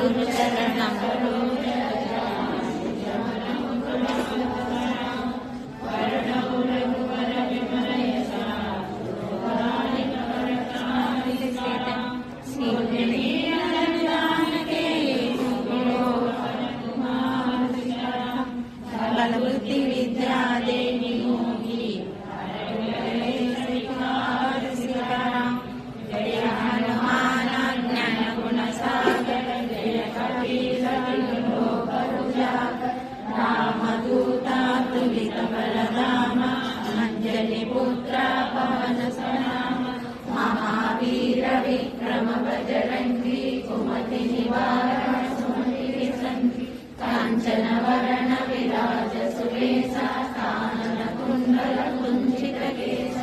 गुरुचरणं बलबुद्धि विद्या देवी मोही जय हनुमान ज्ञान गुण सागर जय कपीस तिहुलो करुजागर रामदूता तुलित बलधाम अंजलि पुत्र पवन सनाम महावीर विक्रम बजरंगी कुमति निवारण सुमति संगी कांचन वरण विराज सुरेशा कानन कुंडल कुंचित केश